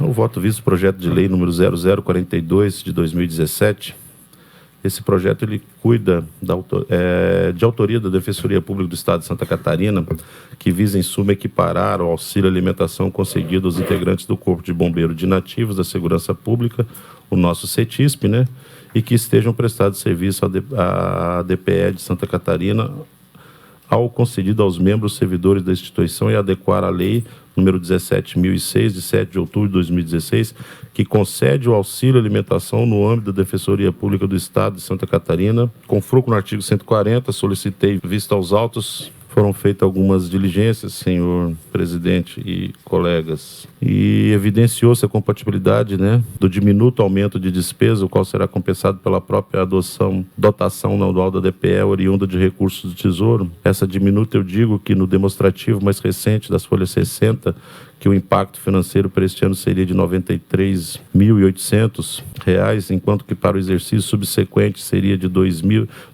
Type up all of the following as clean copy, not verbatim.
Eu voto visto o projeto de lei número 0042 de 2017. Esse projeto ele cuida de autoria da Defensoria Pública do Estado de Santa Catarina, que visa, em suma, equiparar o auxílio alimentação concedido aos integrantes do Corpo de Bombeiro de Nativos da Segurança Pública, o nosso CETISP, né, e que estejam prestados serviço à DPE de Santa Catarina, ao concedido aos membros servidores da instituição e adequar a lei número 17.006, de 7 de outubro de 2016, que concede o auxílio alimentação no âmbito da Defensoria Pública do Estado de Santa Catarina. Com fruto no artigo 140, solicitei vista aos autos. Foram feitas algumas diligências, senhor presidente e colegas, e evidenciou-se a compatibilidade, né, do diminuto aumento de despesa, o qual será compensado pela própria dotação anual da DPE oriunda de recursos do Tesouro. Essa diminuta, eu digo que no demonstrativo mais recente das folhas 60, que o impacto financeiro para este ano seria de R$ 93.800, enquanto que para o exercício subsequente seria de R$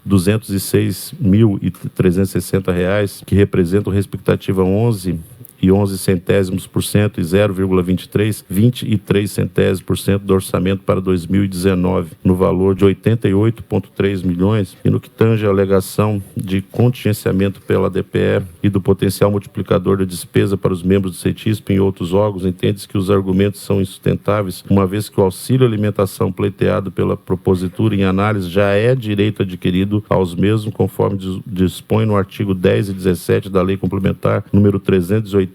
206.360, que representam respectiva 11,11% e 0,23% do orçamento para 2019, no valor de 88,3 milhões, e no que tange a alegação de contingenciamento pela DPE e do potencial multiplicador da despesa para os membros do CETISP em outros órgãos, entende-se que os argumentos são insustentáveis, uma vez que o auxílio alimentação pleiteado pela propositura em análise já é direito adquirido aos mesmos, conforme dispõe no artigo 10 e 17 da Lei Complementar número 380,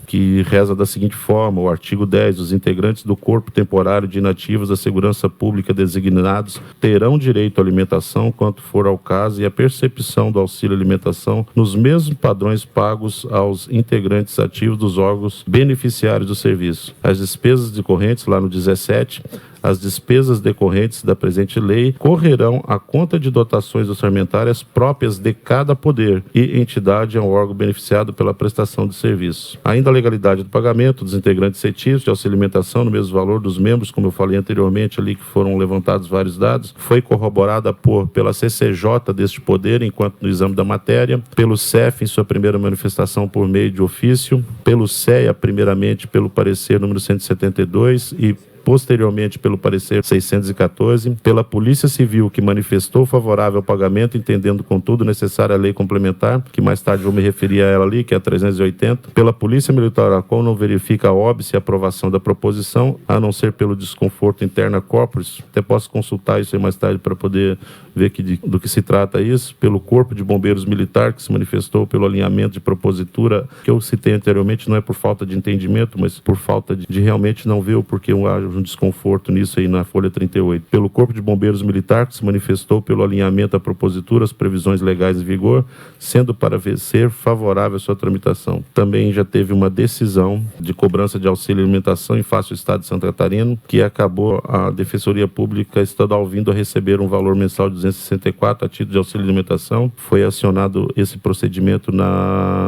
que reza da seguinte forma: o artigo 10, os integrantes do Corpo Temporário de Inativos da Segurança Pública designados terão direito à alimentação, quanto for ao caso, e a percepção do auxílio alimentação nos mesmos padrões pagos aos integrantes ativos dos órgãos beneficiários do serviço. As despesas decorrentes, lá no 17, as despesas decorrentes da presente lei correrão à conta de dotações orçamentárias próprias de cada poder e entidade ao órgão beneficiado pela prestação de serviço. Ainda a legalidade do pagamento dos integrantes CETISP de auxílio alimentação no mesmo valor dos membros, como eu falei anteriormente ali, que foram levantados vários dados, foi corroborada pela CCJ deste poder, enquanto no exame da matéria, pelo CEF em sua primeira manifestação por meio de ofício, pelo CEA, primeiramente pelo parecer número 172 e posteriormente pelo parecer 614, pela Polícia Civil, que manifestou favorável ao pagamento, entendendo, contudo, necessária a lei complementar, que mais tarde vou me referir a ela ali, que é a 380, pela Polícia Militar, a qual não verifica a óbice e aprovação da proposição, a não ser pelo desconforto interna corporis. Até posso consultar isso aí mais tarde para poder ver do que se trata isso, pelo Corpo de Bombeiros Militar, que se manifestou pelo alinhamento de propositura, que eu citei anteriormente, não é por falta de entendimento, mas por falta de realmente não ver o porquê um desconforto nisso aí na folha 38. Pelo Corpo de Bombeiros Militar, que se manifestou pelo alinhamento da propositura às previsões legais em vigor, sendo para ser favorável à sua tramitação. Também já teve uma decisão de cobrança de auxílio alimentação em face ao Estado de Santa Catarina, que acabou a Defensoria Pública Estadual vindo a receber um valor mensal de 264 a título de auxílio alimentação. Foi acionado esse procedimento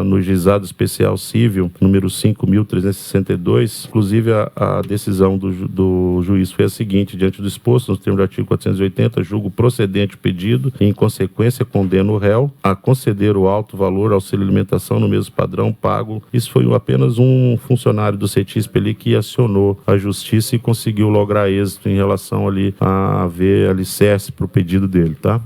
no Juizado Especial Civil, número 5.362. Inclusive, a decisão do juiz foi a seguinte: diante do exposto, nos termos do artigo 480, julgo procedente o pedido e, em consequência, condeno o réu a conceder o alto valor auxílio alimentação no mesmo padrão pago. Isso foi apenas um funcionário do CETISP ali que acionou a justiça e conseguiu lograr êxito em relação ali a haver alicerce para o pedido dele, tá?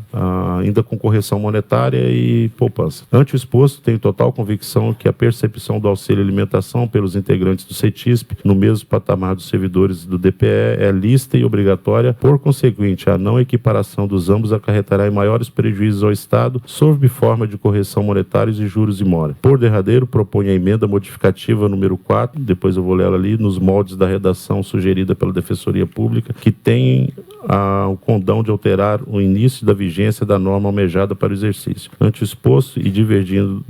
Ainda com correção monetária e poupança. Ante o exposto, tenho total convicção que a percepção do auxílio alimentação pelos integrantes do CETISP no mesmo patamar dos servidores do DPE é lícita e obrigatória. Por conseguinte, a não equiparação dos ambos acarretará em maiores prejuízos ao Estado, sob forma de correção monetários e juros e mora. Por derradeiro, proponho a emenda modificativa número 4, depois eu vou ler ela ali, nos moldes da redação sugerida pela Defensoria Pública, que tem o condão de alterar o início da vigência da norma almejada para o exercício. Ante o exposto e divergindo,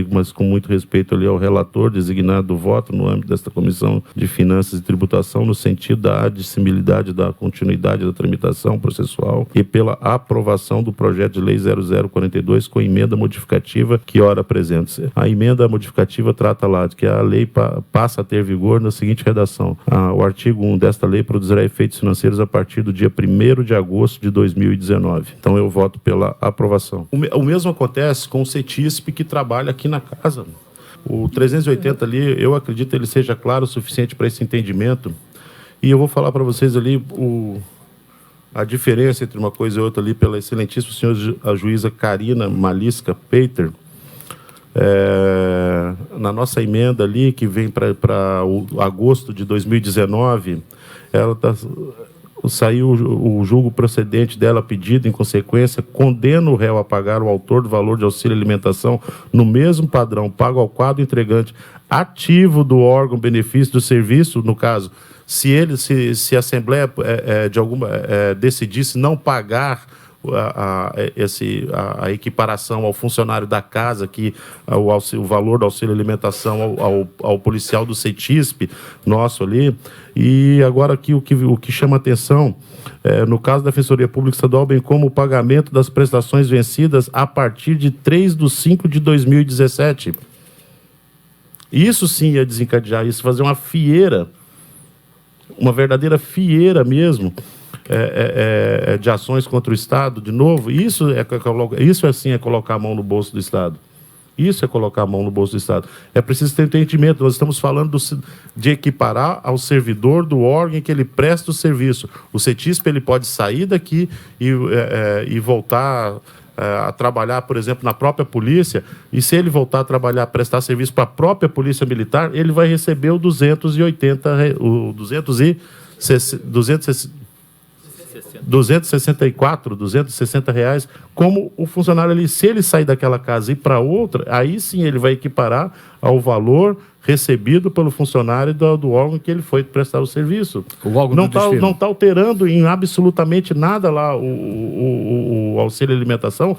mas com muito respeito ali ao relator designado do voto no âmbito desta Comissão de Finanças e Tributação, no sentido da admissibilidade da continuidade da tramitação processual e pela aprovação do projeto de lei 0042 com emenda modificativa que ora apresenta-se. A emenda modificativa trata lá de que a lei passa a ter vigor na seguinte redação: o artigo 1 desta lei produzirá efeitos financeiros a partir do dia 1º de agosto de 2019. Então eu voto pela aprovação. O mesmo acontece com o CETISP, que trabalha aqui na casa. O 380 ali, eu acredito que ele seja claro o suficiente para esse entendimento. E eu vou falar para vocês ali a diferença entre uma coisa e outra ali pela excelentíssima senhora a juíza Karina Malisca Peiter. Na nossa emenda ali, que vem para agosto de 2019, saiu o julgo procedente dela pedido, em consequência, condena o réu a pagar o autor do valor de auxílio alimentação no mesmo padrão pago ao quadro entregante ativo do órgão benefício do serviço, no caso, se a Assembleia decidisse não pagar a equiparação ao funcionário da casa, que o valor do auxílio alimentação ao policial do CETISP, nosso ali. E agora aqui o que chama atenção, no caso da Defensoria Pública Estadual, bem como o pagamento das prestações vencidas a partir de 3/5/2017. Isso sim ia desencadear isso, fazer uma fieira, uma verdadeira fieira mesmo, de ações contra o Estado, de novo. Isso assim é colocar a mão no bolso do Estado. Isso é colocar a mão no bolso do Estado. É preciso ter entendimento. Nós estamos falando de equiparar ao servidor do órgão em que ele presta o serviço. O CETISP ele pode sair daqui e voltar a trabalhar, por exemplo, na própria polícia, e se ele voltar a trabalhar, prestar serviço para a própria polícia militar, ele vai receber o 260 reais, como o funcionário ali. Se ele sair daquela casa e ir para outra, aí sim ele vai equiparar ao valor recebido pelo funcionário do órgão que ele foi prestar o serviço. Não está alterando em absolutamente nada lá o auxílio alimentação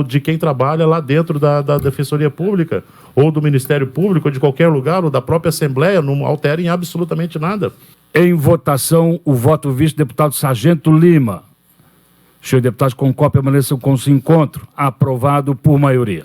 de quem trabalha lá dentro da Defensoria Pública, ou do Ministério Público, ou de qualquer lugar, ou da própria Assembleia. Não altera em absolutamente nada. Em votação, o voto vice-deputado Sargento Lima. Senhor deputado, com cópia permaneçam com esse encontro. Aprovado por maioria.